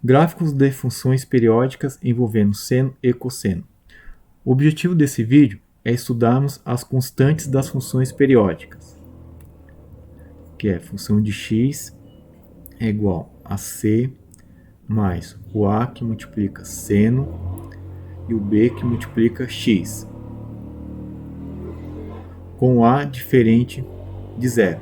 Gráficos de funções periódicas envolvendo seno e cosseno. O objetivo desse vídeo é estudarmos as constantes das funções periódicas, que é a função de x é igual a c mais o a que multiplica seno e o b que multiplica x, com o a diferente de zero.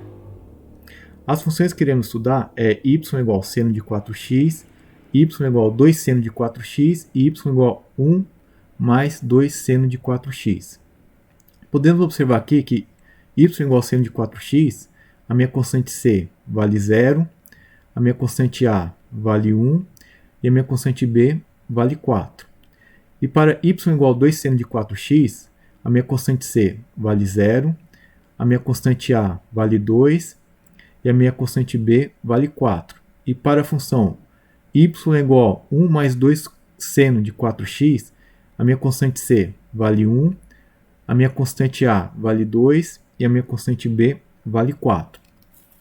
As funções que queremos estudar é y igual a seno de 4x, y igual a 2 seno de 4x e y igual a 1 mais 2 seno de 4x. Podemos observar aqui que y igual a seno de 4x, a minha constante c vale 0, a minha constante a vale 1 e a minha constante b vale 4. E para y igual a 2 seno de 4x, a minha constante c vale 0, a minha constante a vale 2 e a minha constante b vale 4. E para a função y igual a 1 mais 2 seno de 4x, a minha constante c vale 1, a minha constante a vale 2 e a minha constante b vale 4.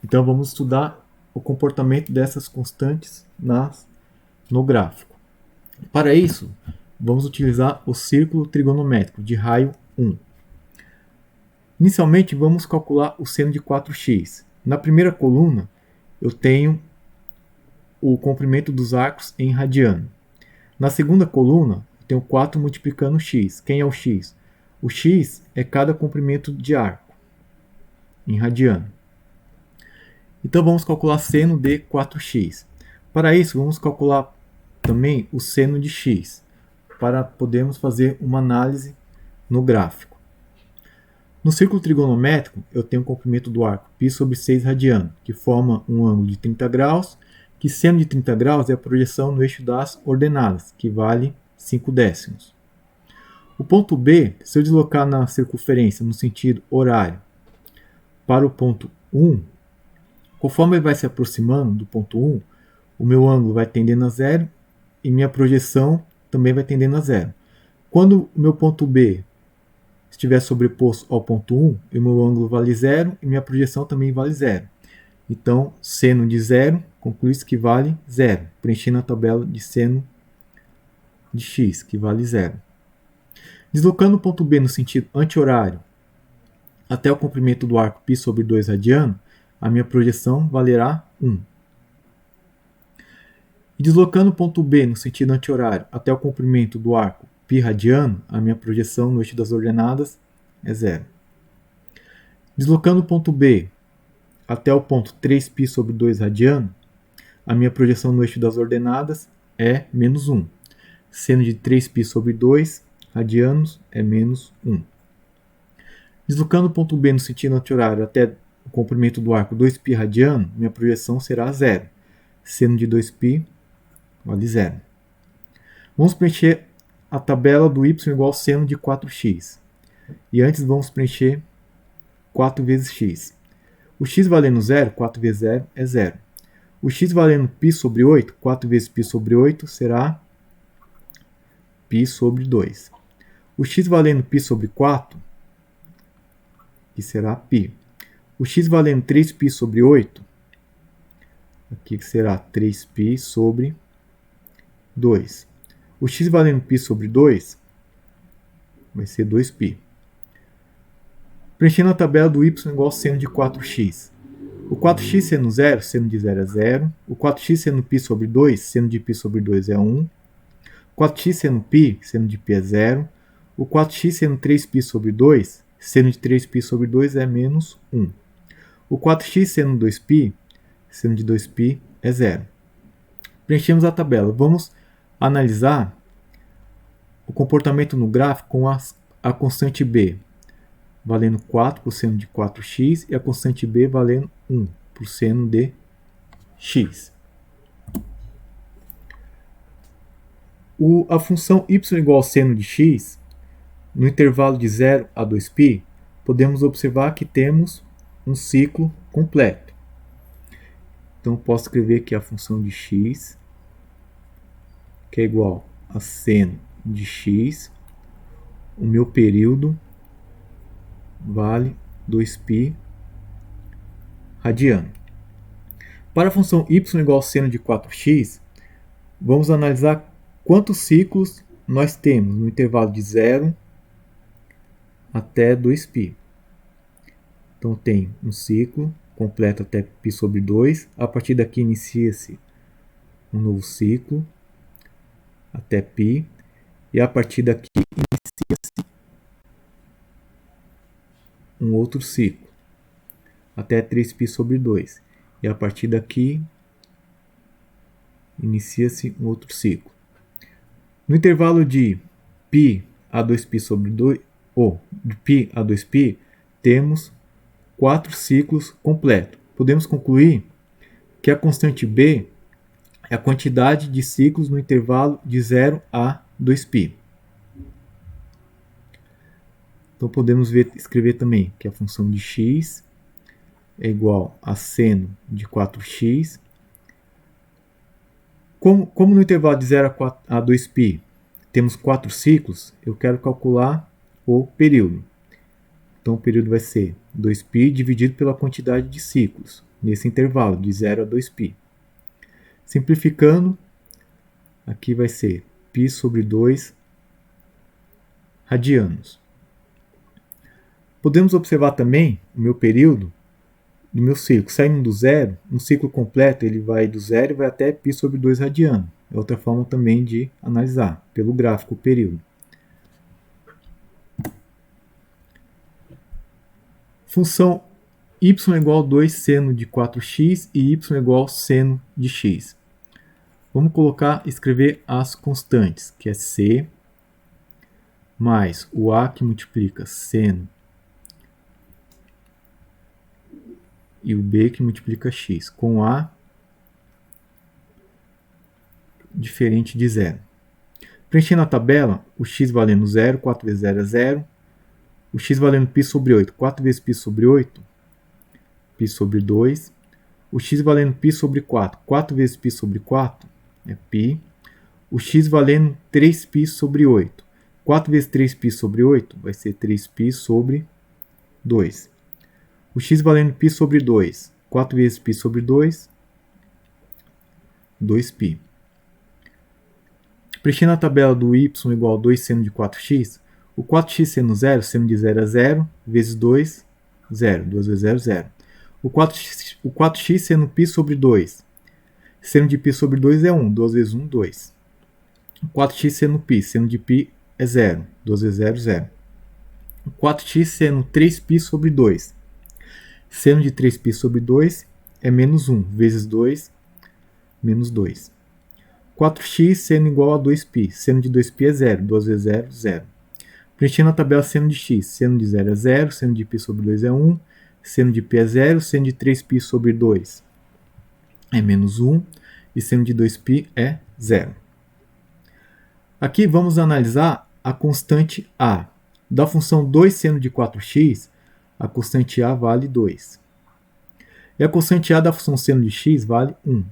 Então vamos estudar o comportamento dessas constantes no gráfico. Para isso, vamos utilizar o círculo trigonométrico de raio 1. Inicialmente, vamos calcular o seno de 4x. Na primeira coluna, eu tenho o comprimento dos arcos em radiano. Na segunda coluna, eu tenho 4 multiplicando x. Quem é o x? O x é cada comprimento de arco em radiano. Então, vamos calcular seno de 4x. Para isso, vamos calcular também o seno de x, para podermos fazer uma análise no gráfico. No círculo trigonométrico, eu tenho o comprimento do arco π sobre 6 radiano, que forma um ângulo de 30 graus, que seno de 30 graus é a projeção no eixo das ordenadas, que vale 5 décimos. O ponto B, se eu deslocar na circunferência no sentido horário para o ponto 1, conforme ele vai se aproximando do ponto 1, o meu ângulo vai tendendo a zero e minha projeção também vai tendendo a zero. Quando o meu ponto B estiver sobreposto ao ponto 1, o meu ângulo vale zero e minha projeção também vale zero. Então, seno de zero, conclui-se que vale zero, preenchendo a tabela de seno de x, que vale zero. Deslocando o ponto B no sentido anti-horário até o comprimento do arco π sobre 2 radiano, a minha projeção valerá 1. E deslocando o ponto B no sentido anti-horário até o comprimento do arco π radiano, a minha projeção no eixo das ordenadas é 0. Deslocando o ponto B até o ponto 3π sobre 2 radiano, a minha projeção no eixo das ordenadas é menos 1. Seno de 3π sobre 2 radianos é menos 1. Deslocando o ponto B no sentido anti-horário até o comprimento do arco 2π radiano, minha projeção será 0. Seno de 2π vale 0. Vamos preencher a tabela do y igual ao seno de 4x. E antes vamos preencher 4 vezes x. O x valendo 0, 4 vezes 0 é 0. O x valendo π sobre 8, 4 vezes π sobre 8 será π sobre 2. O x valendo π sobre 4, que será π. O x valendo 3π sobre 8, aqui será 3π sobre 2. O x valendo π sobre 2 vai ser 2π. Preenchendo a tabela do y igual ao seno de 4x. O 4x sendo 0, seno de 0 é 0. O 4x sendo π sobre 2, seno de π sobre 2 é 1. 4x sendo π, seno de π é 0. O 4x sendo 3π sobre 2, seno de 3π sobre 2 é menos 1. O 4x sendo 2π, seno de 2π é 0. Preenchemos a tabela. Vamos analisar o comportamento no gráfico com a constante b valendo 4 por seno de 4x e a constante b valendo 1 por seno de x. A função y igual ao seno de x, no intervalo de 0 a 2π, podemos observar que temos um ciclo completo. Então, posso escrever aqui a função de x, que é igual a seno de x. O meu período vale 2π radiano. Para a função y igual ao seno de 4x, Vamos analisar quantos ciclos nós temos no intervalo de 0 até 2π. Então tem um ciclo completo até π sobre 2. A partir daqui inicia-se um novo ciclo até π. E a partir daqui inicia-se um outro ciclo até 3π sobre 2. E a partir daqui inicia-se um outro ciclo. No intervalo de π a 2π sobre 2, ou de π a 2π, temos 4 ciclos completos. Podemos concluir que a constante b é a quantidade de ciclos no intervalo de 0 a 2π. Então podemos escrever também que a função de x é igual a seno de 4x. Como no intervalo de 0 a 2π temos 4 ciclos, eu quero calcular o período. Então o período vai ser 2π dividido pela quantidade de ciclos, nesse intervalo de 0 a 2π. Simplificando, aqui vai ser π sobre 2 radianos. Podemos observar também o meu período do meu ciclo. Saindo do zero, um ciclo completo ele vai do zero e vai até π sobre 2 radiano. É outra forma também de analisar, pelo gráfico, o período. Função y igual a 2 seno de 4x e y igual a seno de x. Vamos escrever as constantes, que é c mais o a que multiplica seno e o b que multiplica x, com a diferente de zero. Preenchendo a tabela, o x valendo 0, 4 vezes 0 é 0. O x valendo π sobre 8, 4 vezes π sobre 8, π sobre 2. O x valendo π sobre 4, 4 vezes π sobre 4 é π. O x valendo 3π sobre 8, 4 vezes 3π sobre 8 vai ser 3π sobre 2. O x valendo π sobre 2, 4 vezes π sobre 2, 2π. Preenchendo a tabela do y igual a 2 seno de 4x, o 4x seno 0, seno de 0 é 0, vezes 2, 0. 2 vezes 0, 0. O 4x seno π sobre 2, seno de π sobre 2 é 1, 2 vezes 1, 2. O 4x seno π, seno de π é 0, 2 vezes 0, 0. O 4x seno 3π sobre 2, seno de 3π sobre 2 é menos 1, vezes 2, menos 2. 4x seno igual a 2π, seno de 2π é 0, 2 vezes 0, 0. Preenchendo a tabela seno de x, seno de 0 é 0, seno de π sobre 2 é 1, seno de π é 0, seno de 3π sobre 2 é menos 1 e seno de 2π é 0. Aqui vamos analisar a constante a. Da função 2 seno de 4x, a constante a vale 2. E a constante a da função seno de x vale 1.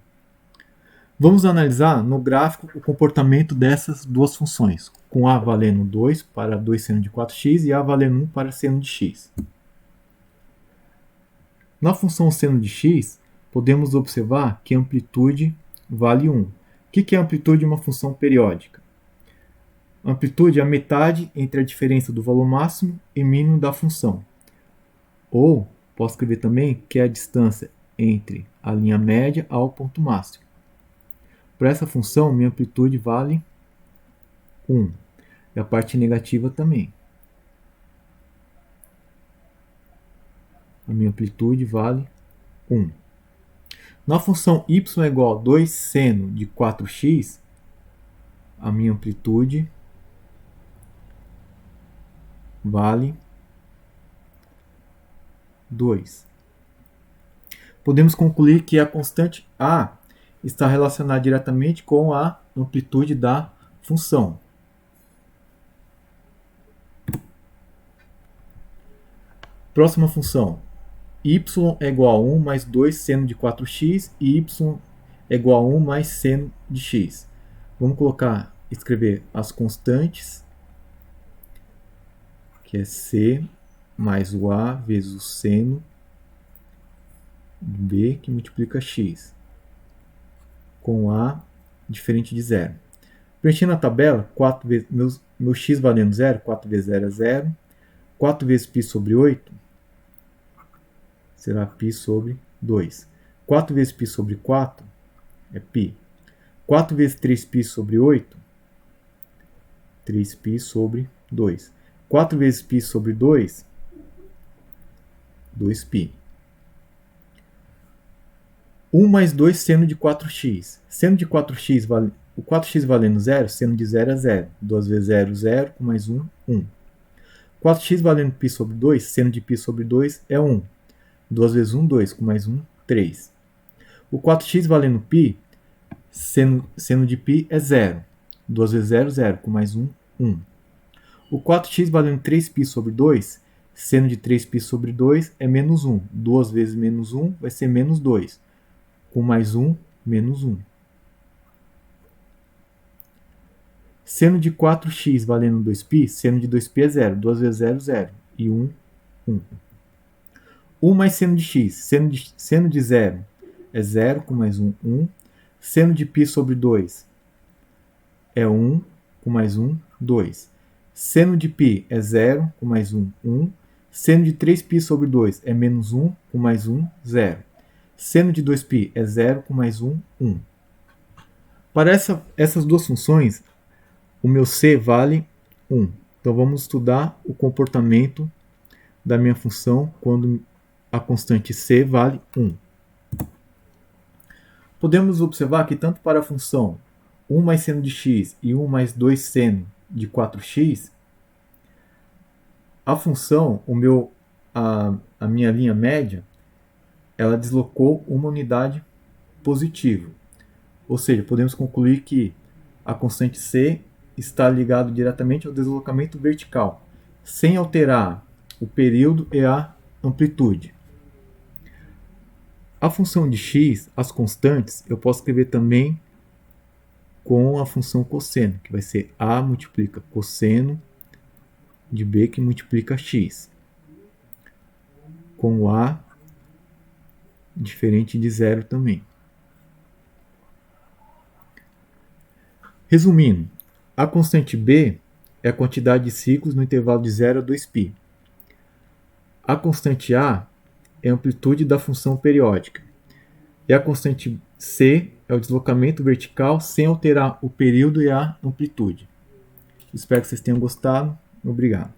Vamos analisar no gráfico o comportamento dessas duas funções, com a valendo 2 para 2 seno de 4x e a valendo 1 para seno de x. Na função seno de x, podemos observar que a amplitude vale 1. O que é a amplitude de uma função periódica? A amplitude é a metade entre a diferença do valor máximo e mínimo da função. Ou, posso escrever também que é a distância entre a linha média ao ponto máximo. Para essa função, minha amplitude vale 1. E a parte negativa também. A minha amplitude vale 1. Na função y é igual a 2 seno de 4x, a minha amplitude vale 2. Podemos concluir que a constante a está relacionada diretamente com a amplitude da função. Próxima função. Y é igual a 1 mais 2 seno de 4x e y é igual a 1 mais seno de x. Vamos escrever as constantes, que é c mais o a vezes o seno de b que multiplica x, com a diferente de zero. Preenchendo a tabela, 4 vezes, meu x valendo zero, 4 vezes 0 é 0. 4 vezes π sobre 8 será π sobre 2. 4 vezes π sobre 4 é π. 4 vezes 3π sobre 8, 3π sobre 2. 4 vezes π sobre 2, 2π. 1 mais 2 seno de 4x. Seno de 4x, o 4x valendo 0, seno de 0 é 0. 2 vezes 0, 0, com mais 1, 1. 4x valendo π sobre 2, seno de π sobre 2 é 1. 2 vezes 1, 2, com mais 1, 3. O 4x valendo π, seno de π é 0. 2 vezes 0, 0, com mais 1, 1. O 4x valendo 3π sobre 2, seno de 3π sobre 2 é menos 1. 2 vezes menos 1 vai ser menos 2. Com mais 1, menos 1. Seno de 4x valendo 2π, seno de 2π é 0. 2 vezes 0, 0. E 1, 1. 1 mais seno de x. Seno de 0 é 0, com mais 1, 1. Seno de π sobre 2 é 1, com mais 1, 2. Seno de π é 0, com mais 1, 1. Seno de 3π sobre 2 é menos 1, com mais 1, 0. Seno de 2π é 0, com mais 1, 1. Para essas duas funções, o meu c vale 1. Então vamos estudar o comportamento da minha função quando a constante c vale 1. Podemos observar que tanto para a função 1 mais seno de x e 1 mais 2 seno de 4x, a função, a minha linha média, ela deslocou uma unidade positiva. Ou seja, podemos concluir que a constante c está ligada diretamente ao deslocamento vertical, sem alterar o período e a amplitude. A função de x, as constantes, eu posso escrever também com a função cosseno, que vai ser a multiplica cosseno de b que multiplica x, com o a diferente de zero também. Resumindo, a constante b é a quantidade de ciclos no intervalo de 0 a 2π. A constante a é a amplitude da função periódica. E a constante c é o deslocamento vertical sem alterar o período e a amplitude. Espero que vocês tenham gostado. Obrigado.